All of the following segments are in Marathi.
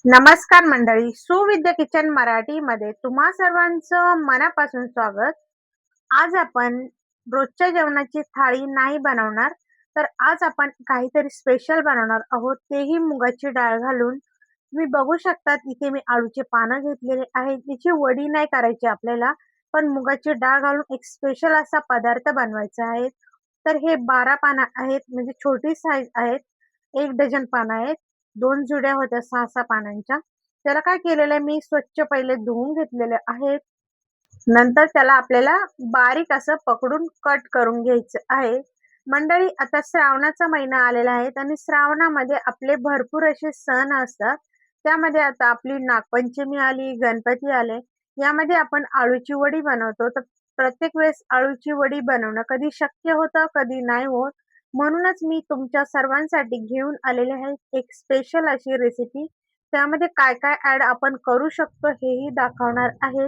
नमस्कार मंडळी, सुविद्या किचन मराठीमध्ये तुम्हा सर्वांचं मनापासून स्वागत. आज आपण रोजच्या जेवणाची थाळी नाही बनवणार, तर आज आपण काहीतरी स्पेशल बनवणार आहोत, तेही मुगाची डाळ घालून. तुम्ही बघू शकतात इथे मी आळूचे पानं घेतलेले आहेत. याची वडी नाही करायची आपल्याला, पण मुगाची डाळ घालून एक स्पेशल असा पदार्थ बनवायचा आहे. तर हे 12 पानं आहेत, म्हणजे छोटी साईज आहेत. 1 डझन पानं आहेत. 2 जुड्या होत्या 6-6 पानांच्या. त्याला काय केलेलं आहे, मी स्वच्छ पहिले धुवून घेतलेले आहेत. नंतर त्याला आपल्याला बारीक असं पकडून कट करून घ्यायचं आहे. मंडळी, आता श्रावणाचा महिना आलेला आहे आणि श्रावणामध्ये आपले भरपूर असे सण असतात. त्यामध्ये आता आपली नागपंचमी आली, गणपती आले. यामध्ये आपण आळूची वडी बनवतो. तर प्रत्येक वेळेस आळूची वडी बनवणं कधी शक्य होतं, कधी नाही होत. म्हणूनच मी तुमच्या सर्वांसाठी घेऊन आलेले आहे एक स्पेशल अशी रेसिपी. त्यामध्ये काय-काय ॲड आपण करू शकतो हेही दाखवणार आहे.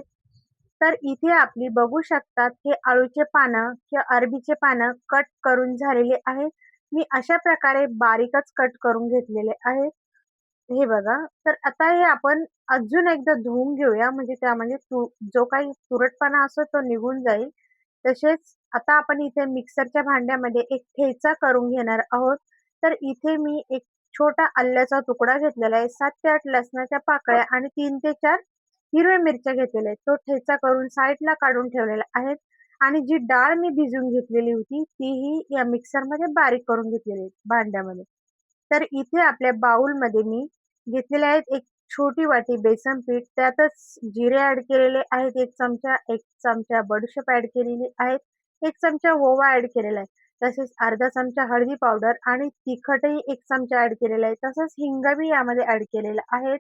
तर इथे आपली बघू शकतात हे आळूचे पानं किंवा अरबीचे पानं कट करून झालेले आहेत. मी अशा प्रकारे बारीकच कट करून घेतलेले आहेत. हे बघा. तर आता हे आपण अजून एकदा धुवून घेऊया, म्हणजे त्यामध्ये जो काही तुरटपणा असतो तो निघून जाईल. तसेच आता आपण इथे मिक्सरच्या भांड्यामध्ये एक ठेचा करून घेणार आहोत. तर इथे मी एक छोटा आल्याचा तुकडा घेतलेला आहे, 7 ते 8 लसणाच्या पाकळ्या आणि 3 ते 4 हिरव्या मिरच्या घेतलेल्या आहेत. तो ठेचा करून साईडला काढून ठेवलेला आहे आणि जी डाळ मी भिजवून घेतलेली होती तीही या मिक्सरमध्ये बारीक करून घेतलेली आहे भांड्यामध्ये. तर इथे आपल्या बाउलमध्ये मी घेतलेले आहेत एक छोटी वाटी बेसन पीठ, त्यातच जिरे ॲड केलेले आहेत 1 चमचा, 1 चमचा बडीशेप ॲड केलेली आहे, 1 चमचा ओवा ॲड केलेला आहे. तसेच अर्धा चमचा हळदी पावडर आणि तिखटही 1 चमचा ॲड केलेला आहे. तसंच हिंगही यामध्ये ॲड केलेला आहे.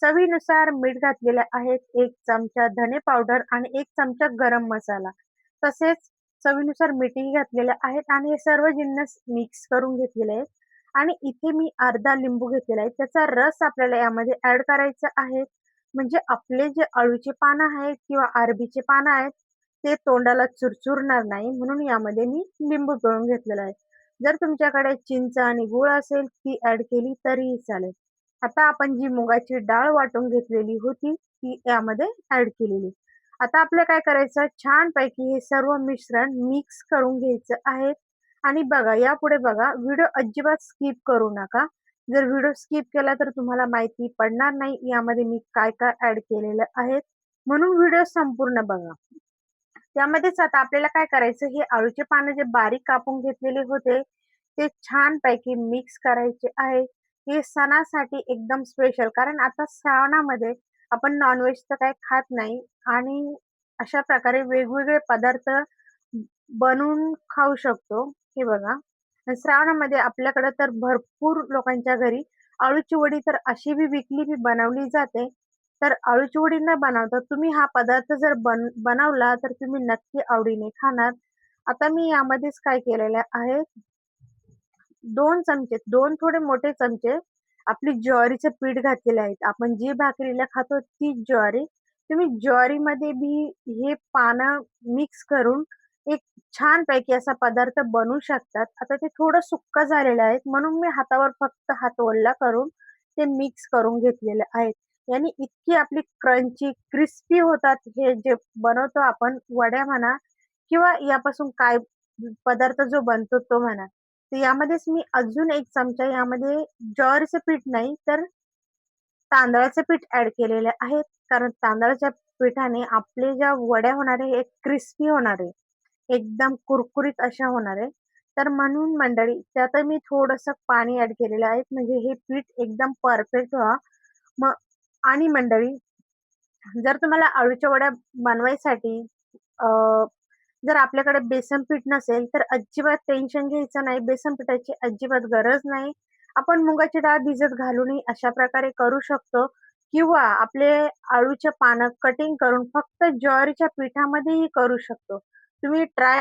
चवीनुसार मीठ घातलेलं आहे, 1 चमचा धने पावडर आणि 1 चमचा गरम मसाला. तसेच चवीनुसार मीठही घातलेलं आहेत आणि हे सर्व जिन्नस मिक्स करून घेतलेले आहेत. आणि इथे मी अर्धा लिंबू घेतलेला आहे. त्याचा रस आपल्याला यामध्ये ॲड करायचा आहे. म्हणजे आपले जे अळूचे पानं आहेत किंवा अरबीचे पानं आहेत, ते तोंडाला चुरचुरणार नाही, म्हणून यामध्ये मी लिंबू पिळून घेतलेला आहे. जर तुमच्याकडे चिंच आणि गूळ असेल ती ॲड केली तरीही चालेल. आता आपण जी मुगाची डाळ वाटून घेतलेली होती ती यामध्ये ॲड केलेली. आता आपल्याला काय करायचं, छानपैकी हे सर्व मिश्रण मिक्स करून घ्यायचं आहे. आणि बघा, यापुढे बघा, व्हिडिओ अजिबात स्किप करू नका. जर व्हिडिओ स्किप केला तर तुम्हाला माहिती पडणार नाही यामध्ये मी काय-काय ॲड केलेलं आहे. म्हणून व्हिडिओ संपूर्ण बघा. त्यामध्येच आता आपल्याला काय करायचं, हे आळूचे पानं जे बारीक कापून घेतलेले होते, ते छानपैकी मिक्स करायचे आहे. हे सणासाठी एकदम स्पेशल, कारण आता श्रावणामध्ये आपण नॉन-व्हेज तर काही खात नाही आणि अशा प्रकारे वेगवेगळे पदार्थ बनवून खाऊ शकतो. हे बघा, श्रावणामध्ये आपल्याकडे तर भरपूर लोकांच्या घरी अळूची वडी तर अशी बी विकली बी बनवली जाते. तर अळूची वडी न बनवता तुम्ही हा पदार्थ जर बनवला तर तुम्ही नक्की आवडीने खाणार. आता मी यामध्येच काय केलेलं आहे, 2 चमचे, 2 थोडे मोठे चमचे आपली ज्वारीचं पीठ घातलेलं आहे. आपण जी भाकरीला खातो तीच ज्वारी. तुम्ही ज्वारीमध्ये बी हे पानं मिक्स करून एक छानपैकी असा पदार्थ बनवू शकतात. आता ते थोडं सुक्क झालेलं आहे, म्हणून मी हातावर फक्त हात ओला करून ते मिक्स करून घेतलेलं आहे. याने इतकी आपली क्रंची, क्रिस्पी होतात हे जे बनवतो आपण, वड्या म्हणा किंवा यापासून काय पदार्थ जो बनतो तो म्हणा. तर यामध्येच मी अजून 1 चमचा यामध्ये ज्वारीचं पीठ नाही तर तांदळाचं पीठ ॲड केलेलं आहे. कारण तांदळाच्या पिठाने आपले ज्या वड्या होणार आहे, एक क्रिस्पी होणार आहे. एकदम कुरकुरीत अशा होणार आहे. तर म्हणून मंडळी त्यात मी थोडंसं पाणी ॲड केलेलं आहे, म्हणजे हे पीठ एकदम परफेक्ट व्हावं. मग आणि मंडळी, जर तुम्हाला अळूच्या वड्या बनवायसाठी अ, जर आपल्याकडे बेसन पीठ नसेल, तर अजिबात टेन्शन घ्यायचं नाही. बेसन पिठाची अजिबात गरज नाही. आपण मुगाची डाळ भिजत घालूनही अशा प्रकारे करू शकतो किंवा आपले आळूचे पानं कटिंग करून फक्त ज्वारीच्या पिठामध्येही करू शकतो. तुम्ही ट्राय